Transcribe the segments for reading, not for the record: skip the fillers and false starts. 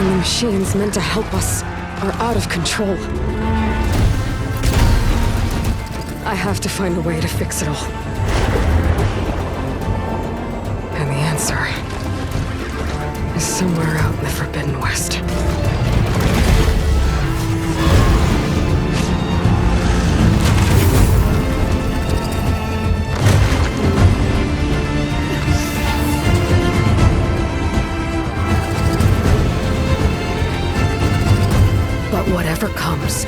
And the machines meant to help us are out of control. I have to find a way to fix it all. And the answer is somewhere out in the Forbidden West. But whatever comes,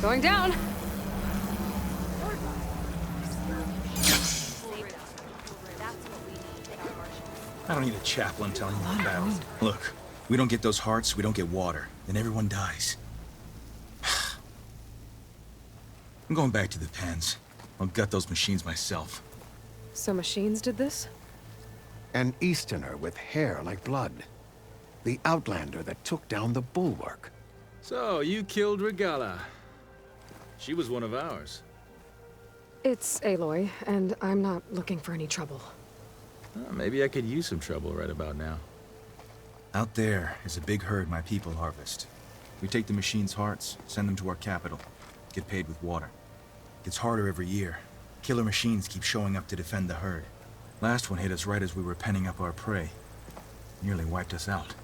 going down. I don't need a chaplain telling me about it. Look, we don't get those hearts, we don't get water, then everyone dies. I'm going back to the pens. I'll gut those machines myself. So machines did this? An Easterner with hair like blood. The Outlander that took down the Bulwark. So, you killed Regala. She was one of ours. It's Aloy, and I'm not looking for any trouble. Maybe I could use some trouble right about now. Out there is a big herd my people harvest. We take the machines' hearts, send them to our capital, get paid with water. It's harder every year. Killer machines keep showing up to defend the herd. Last one hit us right as we were penning up our prey. Nearly wiped us out.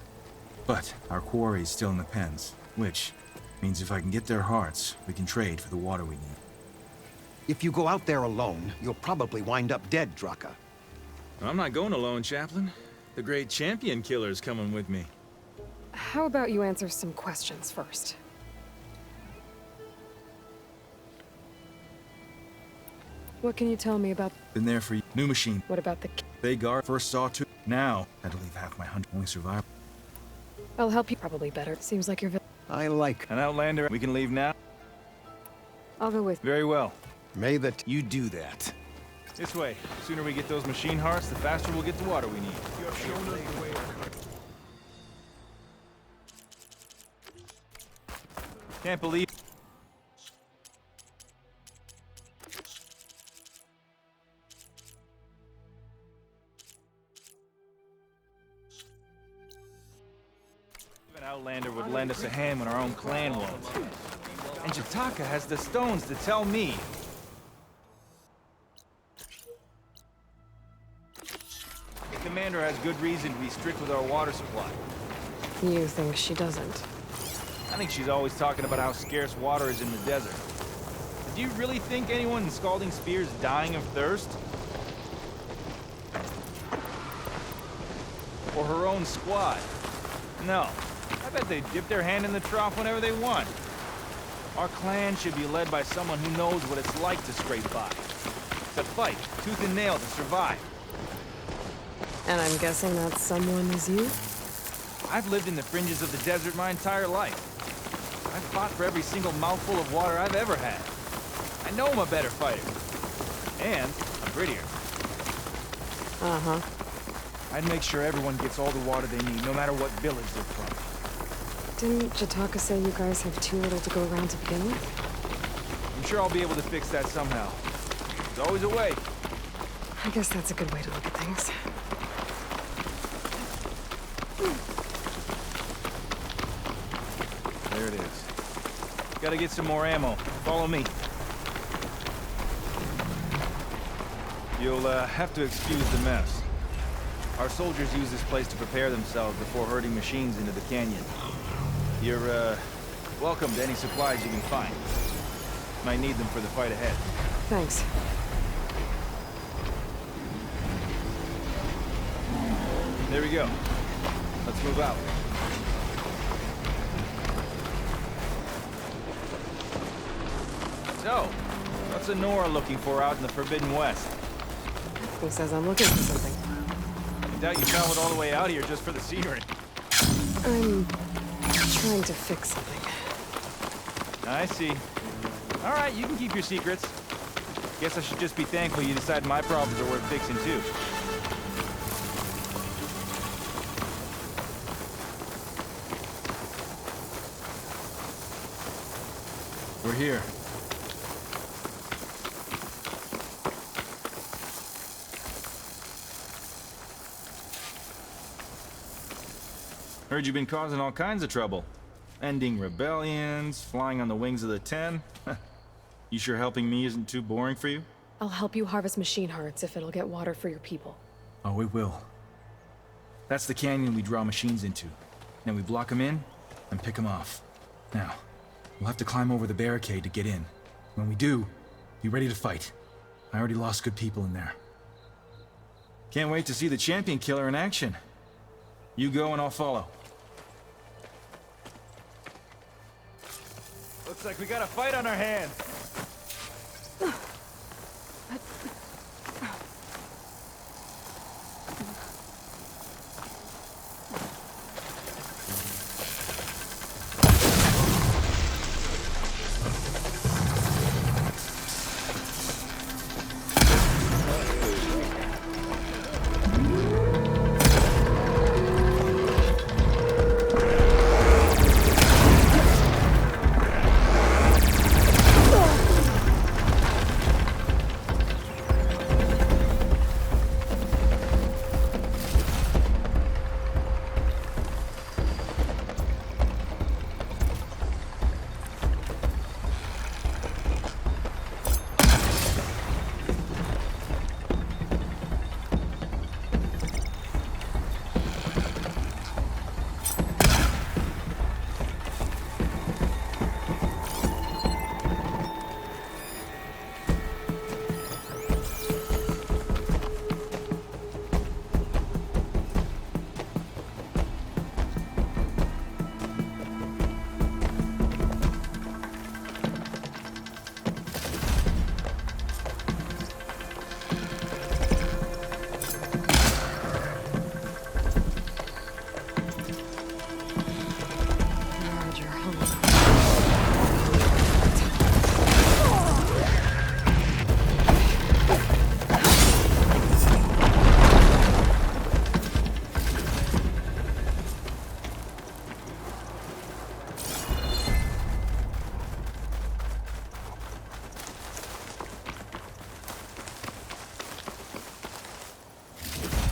But our quarry is still in the pens, which means if I can get their hearts, we can trade for the water we need. If you go out there alone, you'll probably wind up dead, Draka. I'm not going alone, Chaplain. The great champion killer's coming with me. How about you answer some questions first? What can you tell me about... Been there for new machine. What about the... They guard first saw two. Now had to leave half my hunt. Only survived. I'll help you. Probably better. Seems like you're... I like... An Outlander, we can leave now? I'll go with... Very well. May the... You do that. This way. The sooner we get those machine hearts, the faster we'll get the water we need. You have shown us the way. Can't believe... An Outlander would lend us a hand when our own clan won't. And Jataka has the stones to tell me. The commander has good reason to be strict with our water supply. You think she doesn't? I think she's always talking about how scarce water is in the desert. But do you really think anyone in Scalding Spear is dying of thirst? Or her own squad? No. I bet they dip their hand in the trough whenever they want. Our clan should be led by someone who knows what it's like to scrape by. To fight, tooth and nail to survive. And I'm guessing that someone is you? I've lived in the fringes of the desert my entire life. I've fought for every single mouthful of water I've ever had. I know I'm a better fighter. And I'm prettier. Uh-huh. I'd make sure everyone gets all the water they need, no matter what village they're from. Didn't Jataka say you guys have too little to go around to begin with? I'm sure I'll be able to fix that somehow. There's always a way. I guess that's a good way to look at things. There it is. Gotta get some more ammo. Follow me. You'll have to excuse the mess. Our soldiers use this place to prepare themselves before herding machines into the canyon. You're, welcome to any supplies you can find. Might need them for the fight ahead. Thanks. There we go. Let's move out. So, what's Nora looking for out in the Forbidden West? Who says I'm looking for something? I doubt you traveled all the way out here just for the scenery. I'm trying to fix something. I see. All right, you can keep your secrets. Guess I should just be thankful you decided my problems are worth fixing, too. We're here. Heard you've been causing all kinds of trouble. Ending rebellions, flying on the wings of the Ten. You sure helping me isn't too boring for you? I'll help you harvest machine hearts if it'll get water for your people. Oh, we will. That's the canyon we draw machines into. Then we block them in and pick them off. Now, we'll have to climb over the barricade to get in. When we do, be ready to fight. I already lost good people in there. Can't wait to see the champion killer in action. You go and I'll follow. Looks like we got a fight on our hands.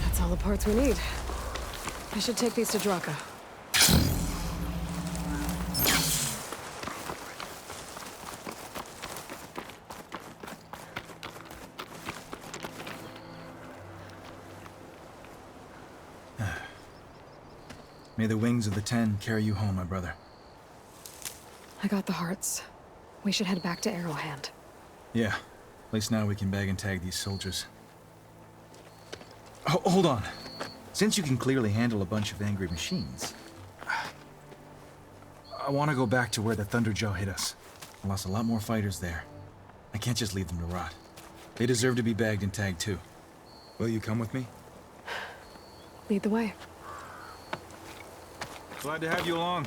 That's all the parts we need. I should take these to Draka. May the wings of the Ten carry you home, my brother. I got the hearts. We should head back to Arrowhand. Yeah. At least now we can bag and tag these soldiers. Hold on. Since you can clearly handle a bunch of angry machines, I want to go back to where the Thunderjaw hit us. I lost a lot more fighters there. I can't just leave them to rot. They deserve to be bagged and tagged too. Will you come with me? Lead the way. Glad to have you along.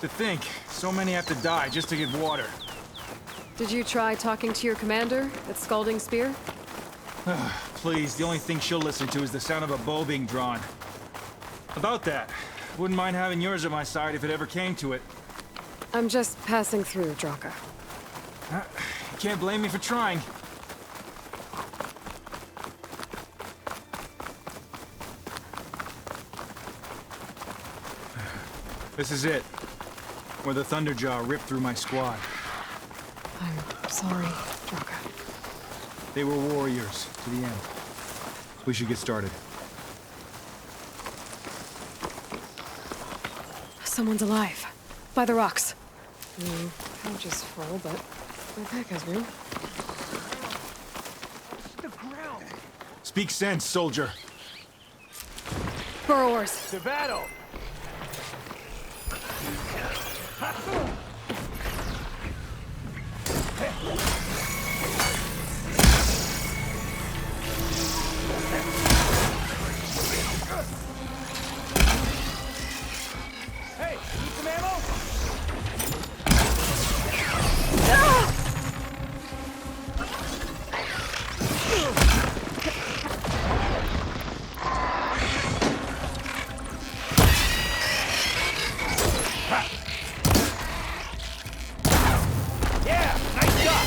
To think, so many have to die just to get water. Did you try talking to your commander at Scalding Spear? Please, the only thing she'll listen to is the sound of a bow being drawn. About that, wouldn't mind having yours at my side if it ever came to it. I'm just passing through, Draka. You can't blame me for trying. This is it. Where the Thunderjaw ripped through my squad. I'm sorry, Draka. They were warriors to the end. We should get started. Someone's alive. By the rocks. Pouch is full, but my pack has room. Speak sense, soldier. Burrowers. To battle! Hey, need some ammo? Yeah, nice shot!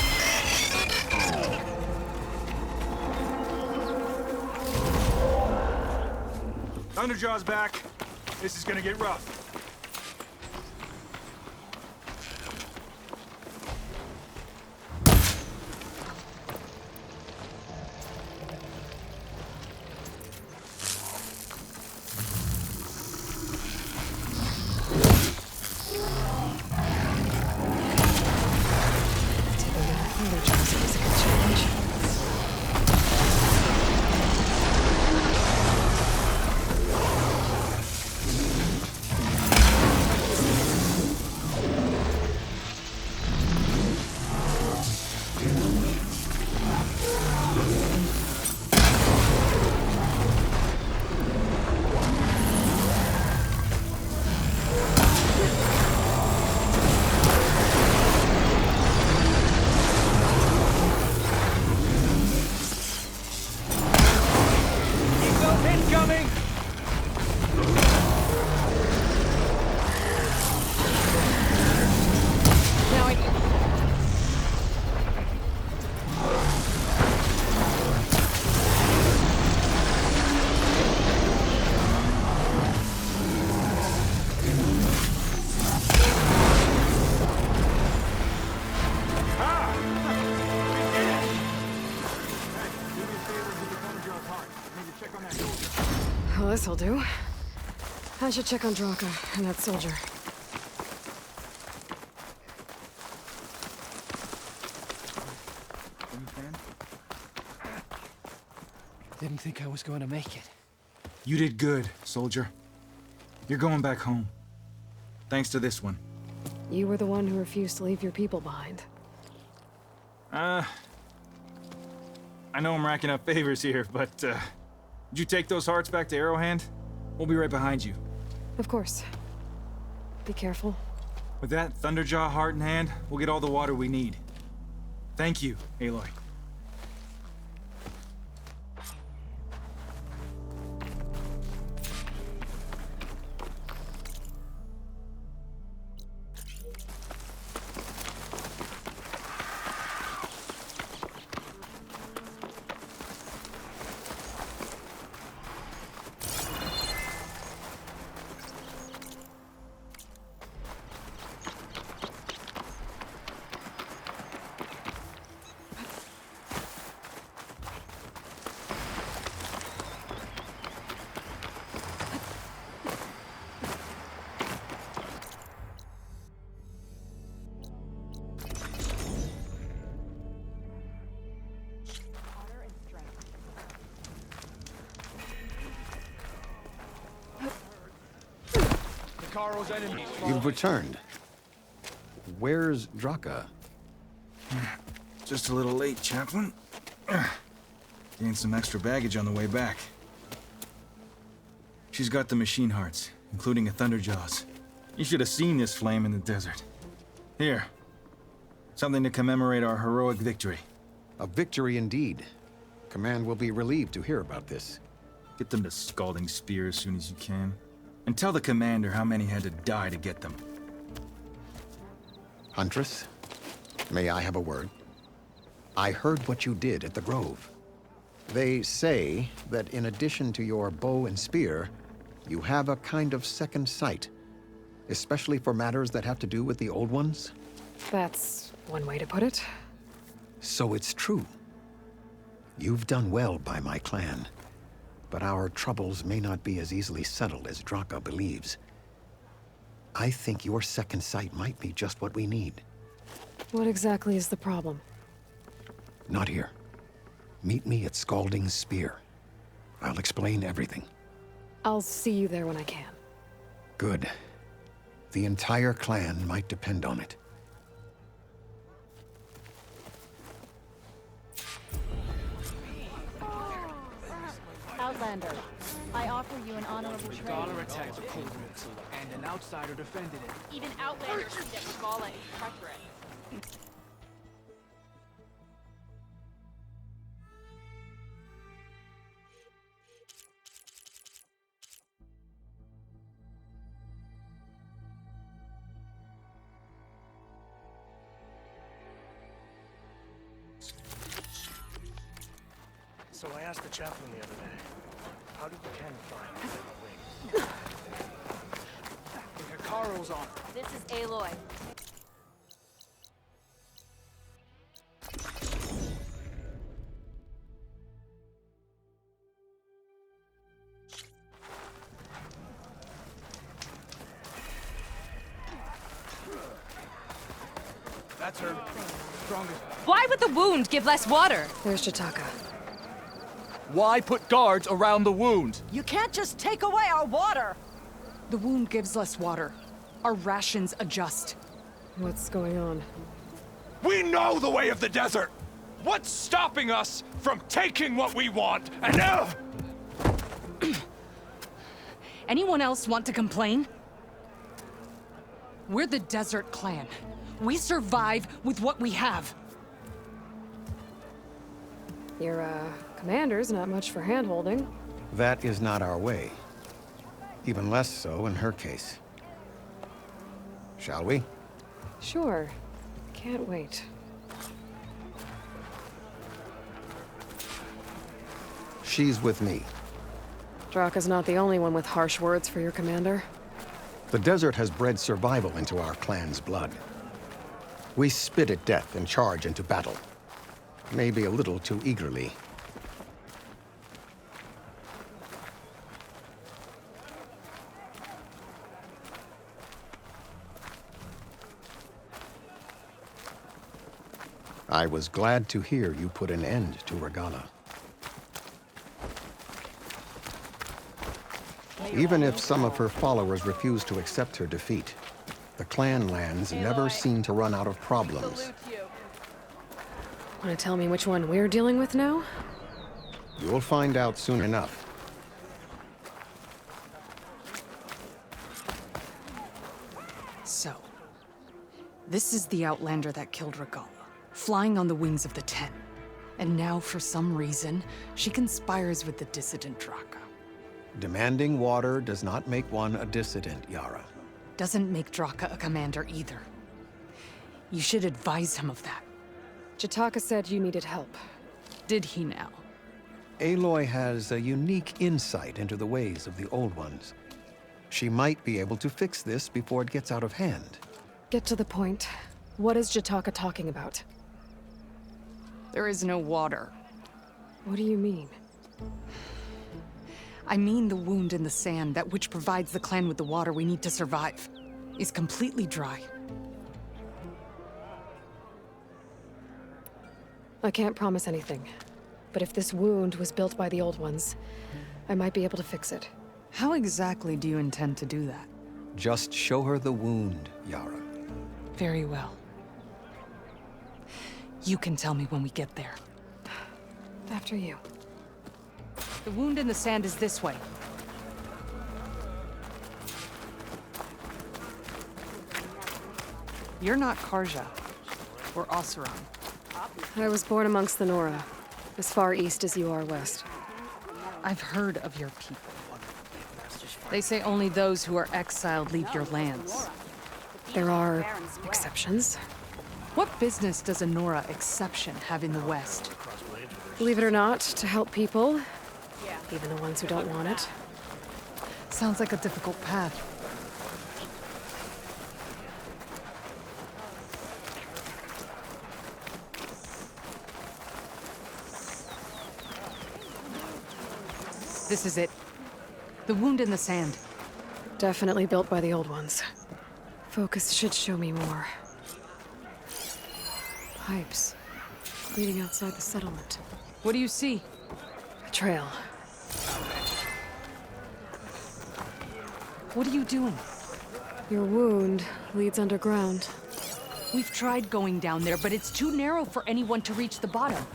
Thunderjaw's back. This is gonna get rough. Thunderjaws is a good challenge. Incoming! Now I... Well, this'll do. I should check on Draka and that soldier. Didn't think I was going to make it. You did good, soldier. You're going back home. Thanks to this one. You were the one who refused to leave your people behind. I know I'm racking up favors here, but, did you take those hearts back to Arrowhand? We'll be right behind you. Of course. Be careful. With that Thunderjaw heart in hand, we'll get all the water we need. Thank you, Aloy. You've returned. Where's Draka? Just a little late, Chaplain. Gained some extra baggage on the way back. She's got the machine hearts, including a Thunderjaws. You should have seen this flame in the desert. Here. Something to commemorate our heroic victory. A victory indeed. Command will be relieved to hear about this. Get them to Scalding Spear as soon as you can. And tell the commander how many had to die to get them. Huntress, may I have a word? I heard what you did at the Grove. They say that in addition to your bow and spear, you have a kind of second sight, especially for matters that have to do with the Old Ones. That's one way to put it. So it's true. You've done well by my clan, but our troubles may not be as easily settled as Draka believes. I think your second sight might be just what we need. What exactly is the problem? Not here. Meet me at Scalding Spear. I'll explain everything. I'll see you there when I can. Good. The entire clan might depend on it. Outlander, I offer you an honorable trade. Regala attacked the Cauldrons, and an outsider defended it. Even Outlanders can get Regala a preference. So I asked the chaplain the other day, how did the Ken find the wing? The Hikaru's on. This is Aloy. That's her. Strongest. Why would the wound give less water? There's Jataka. Why put guards around the wound? You can't just take away our water! The wound gives less water. Our rations adjust. What's going on? We know the way of the desert! What's stopping us from taking what we want and now? Anyone else want to complain? We're the Desert Clan. We survive with what we have. Your, commander's not much for hand-holding. That is not our way. Even less so in her case. Shall we? Sure. Can't wait. She's with me. Draka's not the only one with harsh words for your commander. The desert has bred survival into our clan's blood. We spit at death and charge into battle. Maybe a little too eagerly. I was glad to hear you put an end to Regala. Even if some of her followers refuse to accept her defeat, the clan lands never seem to run out of problems. Want to tell me which one we're dealing with now? You'll find out soon enough. So, this is the Outlander that killed Regalla, flying on the wings of the Ten. And now, for some reason, she conspires with the dissident Draka. Demanding water does not make one a dissident, Yara. Doesn't make Draka a commander either. You should advise him of that. Jataka said you needed help. Did he now? Aloy has a unique insight into the ways of the Old Ones. She might be able to fix this before it gets out of hand. Get to the point. What is Jataka talking about? There is no water. What do you mean? I mean the wound in the sand, that which provides the clan with the water we need to survive, is completely dry. I can't promise anything. But if this wound was built by the Old Ones, I might be able to fix it. How exactly do you intend to do that? Just show her the wound, Yara. Very well. You can tell me when we get there. After you. The wound in the sand is this way. You're not Karja, or Oseram. I was born amongst the Nora, as far east as you are west. I've heard of your people. They say only those who are exiled leave your lands. There are exceptions. What business does a Nora exception have in the West? Believe it or not, to help people, even the ones who don't want it. Sounds like a difficult path. This is it. The wound in the sand. Definitely built by the Old Ones. Focus should show me more. Pipes. Leading outside the settlement. What do you see? A trail. What are you doing? Your wound leads underground. We've tried going down there, but it's too narrow for anyone to reach the bottom.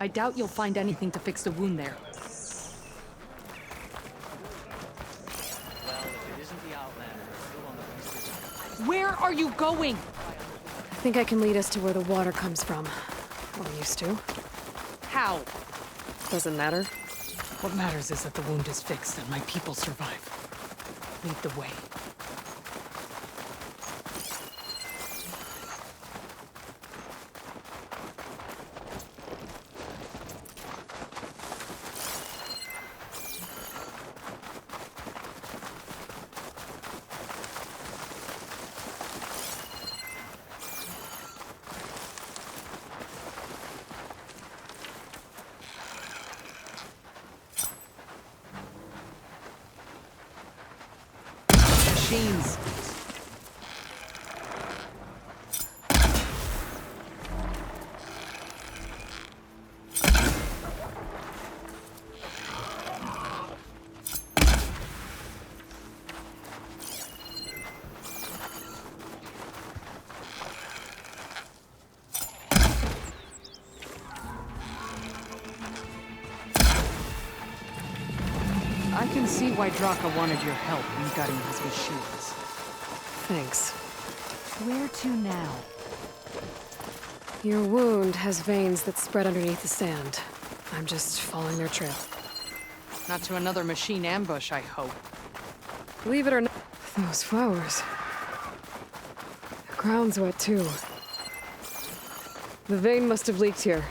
I doubt you'll find anything to fix the wound there. Where are you going? I think I can lead us to where the water comes from. Or used to. How? Doesn't matter. What matters is that the wound is fixed and my people survive. Lead the way. Machines. I can see why Draka wanted your help in gutting his machines. Thanks. Where to now? Your wound has veins that spread underneath the sand. I'm just following their trail. Not to another machine ambush, I hope. Believe it or not, those flowers. The ground's wet too. The vein must have leaked here.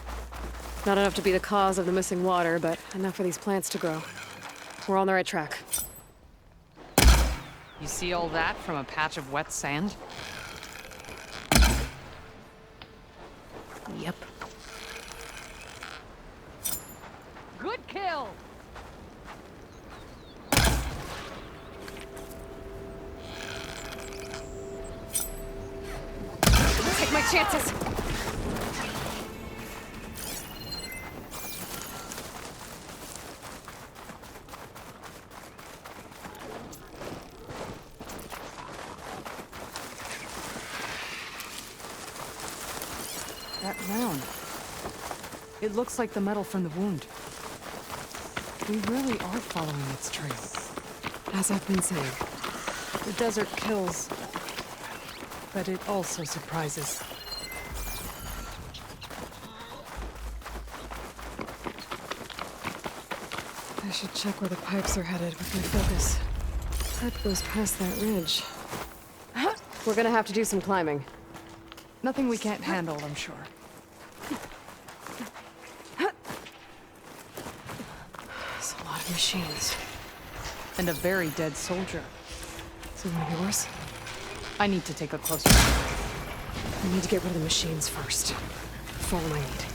Not enough to be the cause of the missing water, but enough for these plants to grow. We're on the right track. You see all that from a patch of wet sand? Yep. Good kill! Take my chances! Mound. It looks like the metal from the wound. We really are following its trail. As I've been saying. The desert kills, but it also surprises. I should check where the pipes are headed with my focus. Pipe goes past that ridge. We're gonna have to do some climbing. Nothing we can't handle, I'm sure. It's a lot of machines. And a very dead soldier. Is it gonna be worse? I need to take a closer look. We need to get rid of the machines first. Follow my lead.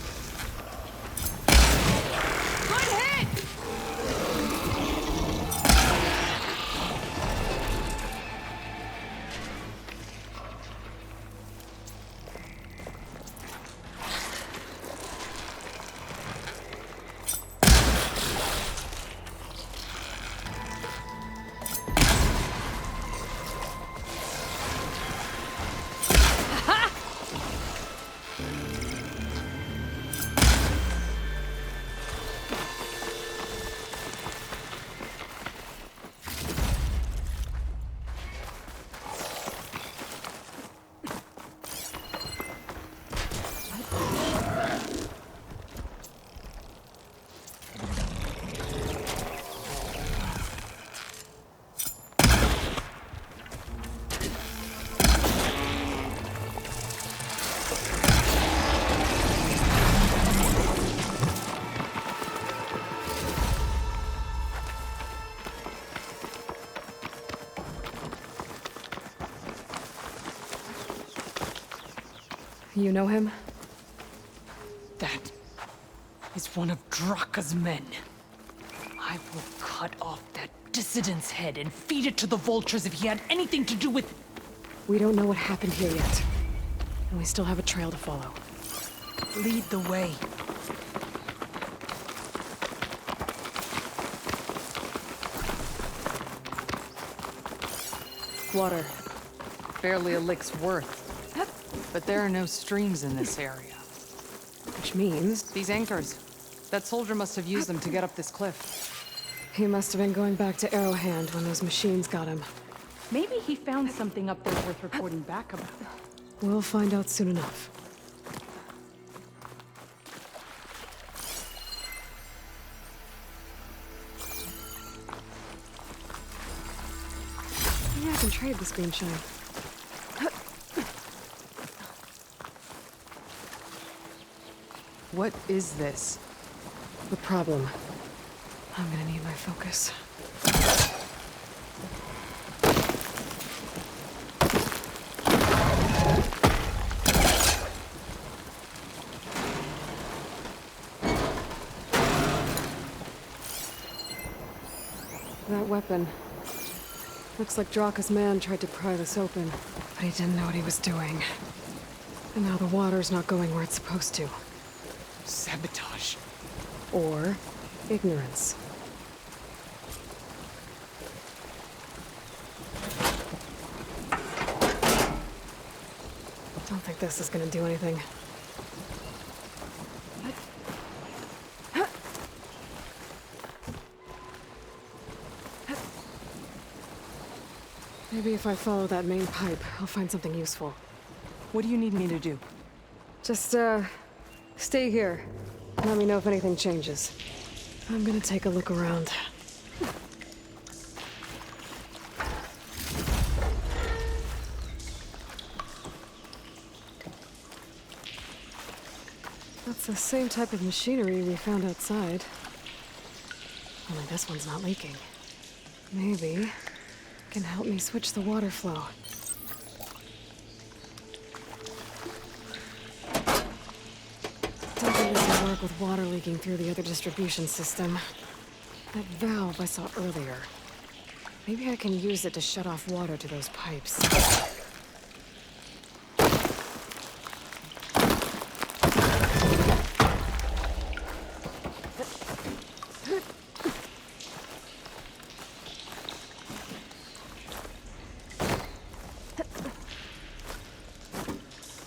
You know him? That is one of Draka's men. I will cut off that dissident's head and feed it to the vultures if he had anything to do with... We don't know what happened here yet. And we still have a trail to follow. Lead the way. Water. Barely a lick's worth. But there are no streams in this area. Which means... These anchors. That soldier must have used them to get up this cliff. He must have been going back to Arrowhand when those machines got him. Maybe he found something up there worth reporting back about. We'll find out soon enough. Maybe I can trade this green shine. What is this? The problem. I'm gonna need my focus. That weapon. Looks like Draka's man tried to pry this open, but he didn't know what he was doing. And now the water's not going where it's supposed to. Sabotage. Or ignorance. Don't think this is gonna do anything. Maybe if I follow that main pipe, I'll find something useful. What do you need me to do? Just, stay here. Let me know if anything changes. I'm gonna take a look around. That's the same type of machinery we found outside. Only this one's not leaking. Maybe it can help me switch the water flow. Don't think this will work with water leaking through the other distribution system. That valve I saw earlier. Maybe I can use it to shut off water to those pipes.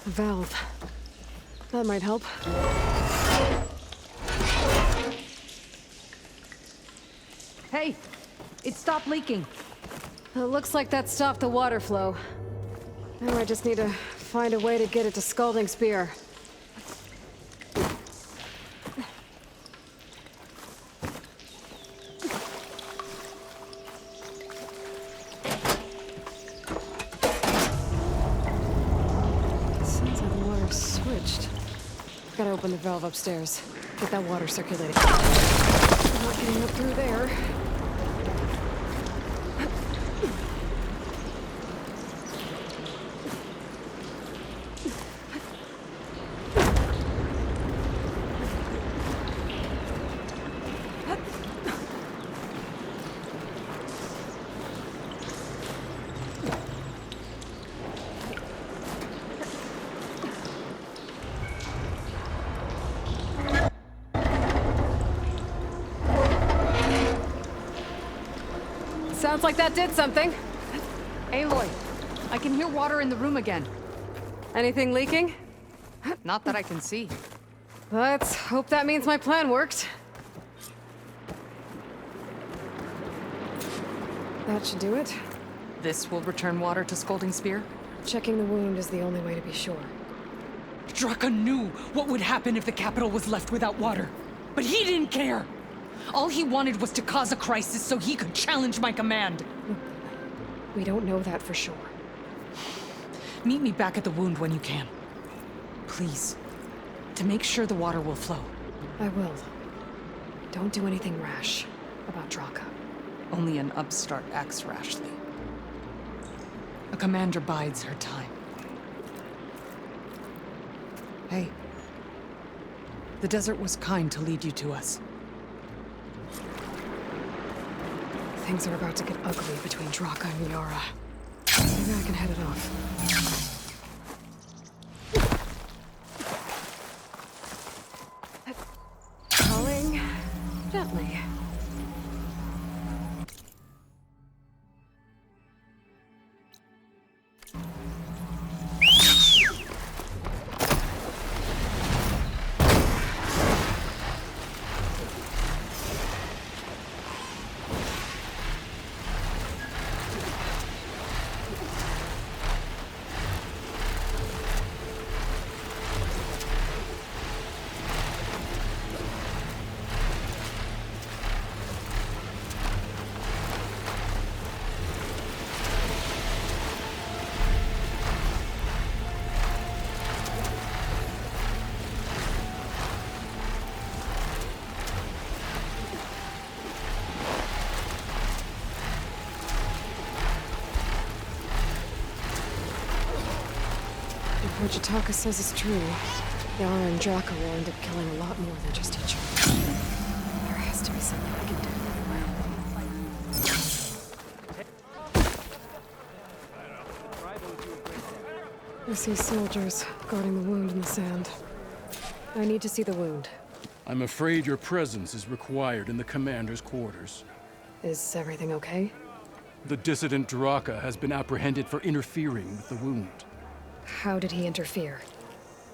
Valve. That might help. Hey! It stopped leaking. It looks like that stopped the water flow. Now I just need to find a way to get it to Scalding Spear. Sounds like the water switched. Gotta open the valve upstairs. Get that water circulating. I'm not getting up through there. Sounds like that did something. Aloy, I can hear water in the room again. Anything leaking? Not that I can see. Let's hope that means my plan worked. That should do it. This will return water to Scalding Spear? Checking the wound is the only way to be sure. Draka knew what would happen if the capital was left without water. But he didn't care! All he wanted was to cause a crisis so he could challenge my command. We don't know that for sure. Meet me back at the wound when you can. Please. To make sure the water will flow. I will. Don't do anything rash about Draka. Only an upstart acts rashly. A commander bides her time. Hey. The desert was kind to lead you to us. Things are about to get ugly between Draka and Yara. Maybe I can head it off. Calling gently. What Jataka says is true. Yara and Draka will end up killing a lot more than just each other. There has to be something I can do. I see soldiers guarding the wound in the sand. I need to see the wound. I'm afraid your presence is required in the commander's quarters. Is everything okay? The dissident Draka has been apprehended for interfering with the wound. How did he interfere?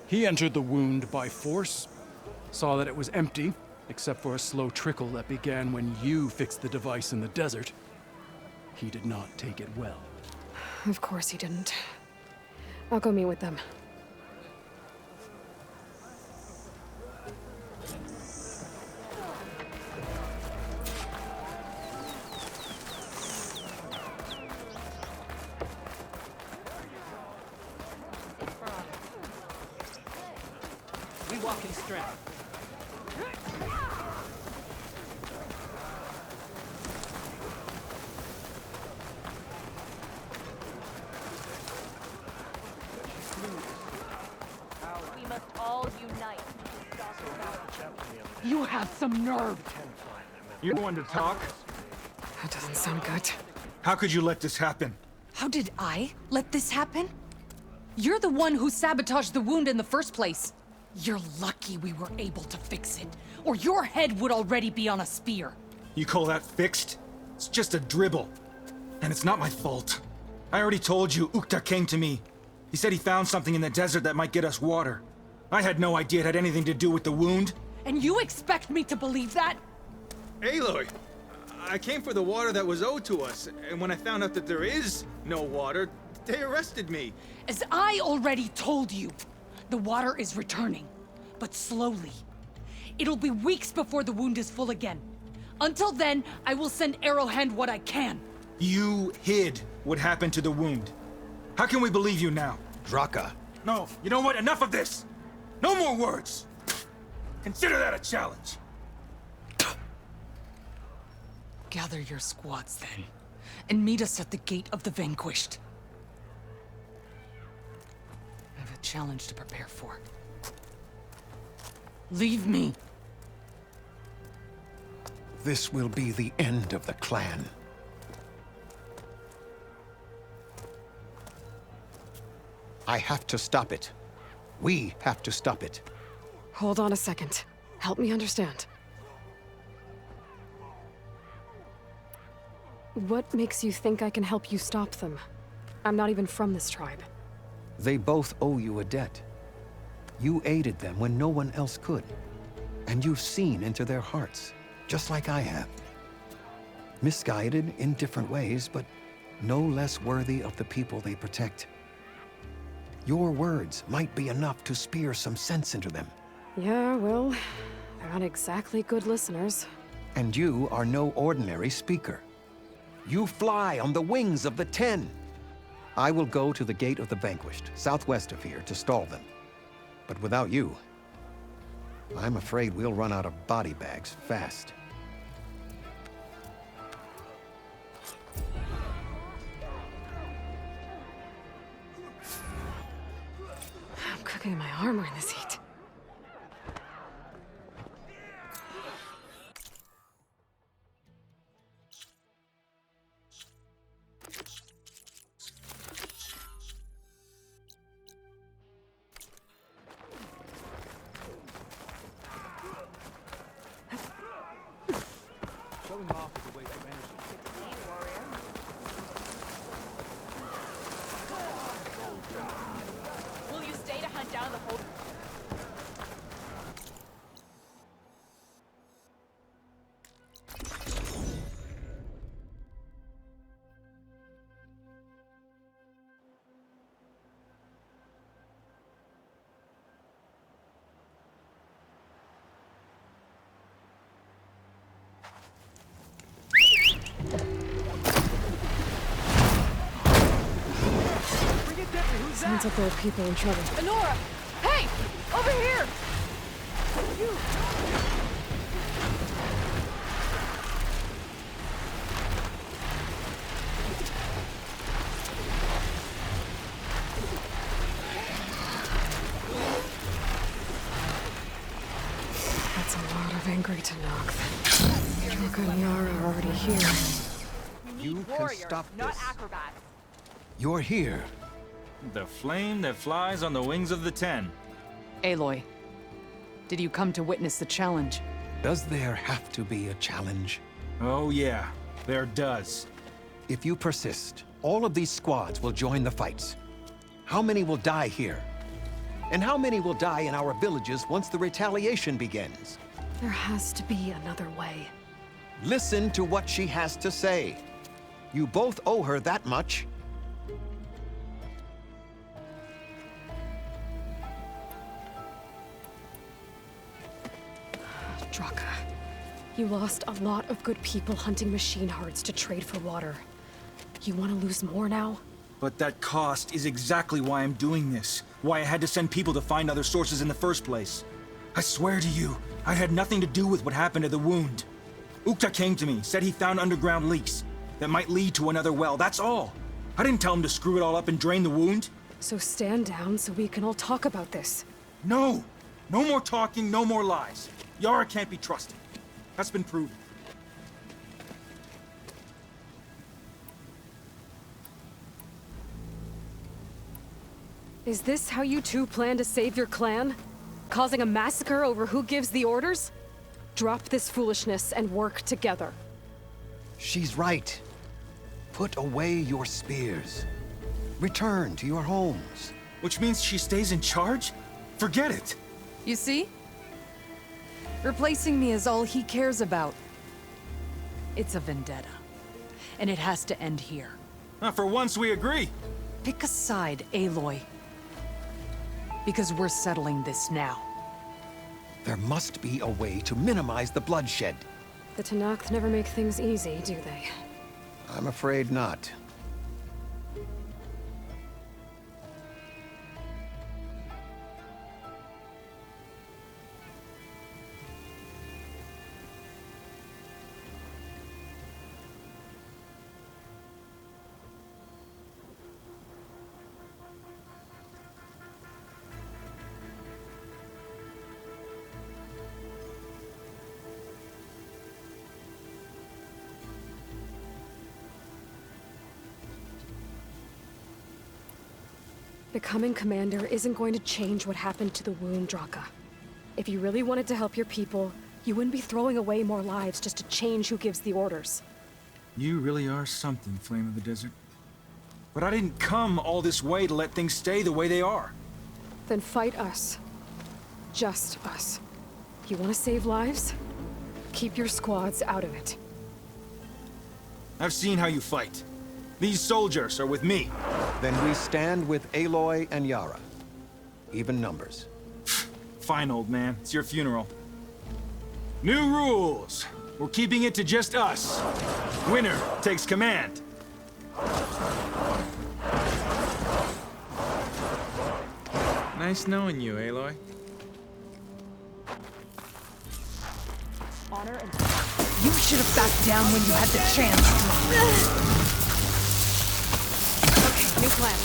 He entered the wound by force, saw that it was empty, except for a slow trickle that began when you fixed the device in the desert. He did not take it well. Of course he didn't. I'll go meet with them. We walk in strength. We must all unite. You have some nerve! You're the one to talk? That doesn't sound good. How could you let this happen? How did I let this happen? You're the one who sabotaged the wound in the first place. You're lucky we were able to fix it, or your head would already be on a spear. You call that fixed? It's just a dribble. And it's not my fault. I already told you, Ukta came to me. He said he found something in the desert that might get us water. I had no idea it had anything to do with the wound. And you expect me to believe that? Aloy, I came for the water that was owed to us, and when I found out that there is no water, they arrested me. As I already told you, the water is returning, but slowly. It'll be weeks before the wound is full again. Until then, I will send Arrowhand what I can. You hid what happened to the wound. How can we believe you now? Draka. No, you know what? Enough of this! No more words! Consider that a challenge. Gather your squads then, and meet us at the Gate of the Vanquished. I have a challenge to prepare for. Leave me. This will be the end of the clan. I have to stop it. We have to stop it. Hold on a second. Help me understand. What makes you think I can help you stop them? I'm not even from this tribe. They both owe you a debt. You aided them when no one else could. And you've seen into their hearts, just like I have. Misguided in different ways, but no less worthy of the people they protect. Your words might be enough to spear some sense into them. Yeah, well, they're not exactly good listeners. And you are no ordinary speaker. You fly on the wings of the Ten. I will go to the Gate of the Vanquished, southwest of here, to stall them. But without you, I'm afraid we'll run out of body bags fast. I'm cooking in my armor in this heat. Showing off is a way to manage it. Will you stay to hunt down the whole... Sounds like there are people in trouble. Enora! Hey! Over here! That's a lot of angry Tenakth. Draka and Yara are already here. You can stop not this. acrobats. You're here. The flame that flies on the wings of the Ten. Aloy, did you come to witness the challenge? Does there have to be a challenge? Oh yeah, there does. If you persist, all of these squads will join the fights. How many will die here? And how many will die in our villages once the retaliation begins? There has to be another way. Listen to what she has to say. You both owe her that much. Draka, you lost a lot of good people hunting machine herds to trade for water. You want to lose more now? But that cost is exactly why I'm doing this. Why I had to send people to find other sources in the first place. I swear to you, I had nothing to do with what happened to the wound. Ukta came to me, said he found underground leaks that might lead to another well, that's all. I didn't tell him to screw it all up and drain the wound. So stand down so we can all talk about this. No! No more talking, no more lies. Yara can't be trusted. That's been proven. Is this how you two plan to save your clan? Causing a massacre over who gives the orders? Drop this foolishness and work together. She's right. Put away your spears. Return to your homes. Which means she stays in charge? Forget it! You see? Replacing me is all he cares about. It's a vendetta. And it has to end here. For once, we agree. Pick a side, Aloy. Because we're settling this now. There must be a way to minimize the bloodshed. The Tenakth never make things easy, do they? I'm afraid not. Becoming commander isn't going to change what happened to the wound, Draka. If you really wanted to help your people, you wouldn't be throwing away more lives just to change who gives the orders. You really are something, Flame of the Desert. But I didn't come all this way to let things stay the way they are. Then fight us. Just us. You want to save lives? Keep your squads out of it. I've seen how you fight. These soldiers are with me. Then we stand with Aloy and Yara. Even numbers. Fine, old man. It's your funeral. New rules. We're keeping it to just us. Winner takes command. Nice knowing you, Aloy. Honor and... You should have backed down when you had the chance. Okay, new plan.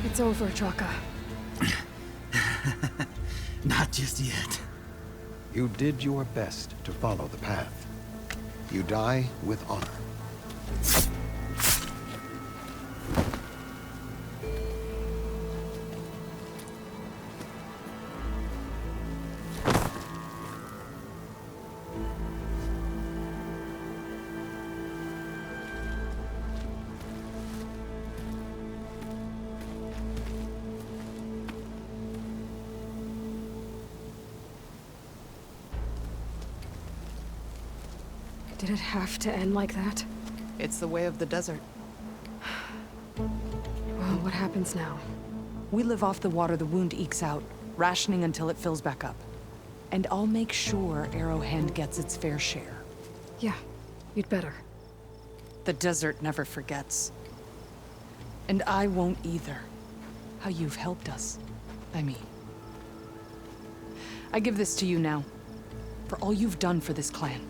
It's over, Draka. Not just yet. You did your best to follow the path. You die with honor. Did it have to end like that? It's the way of the desert. Well, what happens now? We live off the water the wound ekes out, rationing until it fills back up. And I'll make sure Arrowhand gets its fair share. Yeah, you'd better. The desert never forgets. And I won't either. How you've helped us. I mean. I give this to you now. For all you've done for this clan.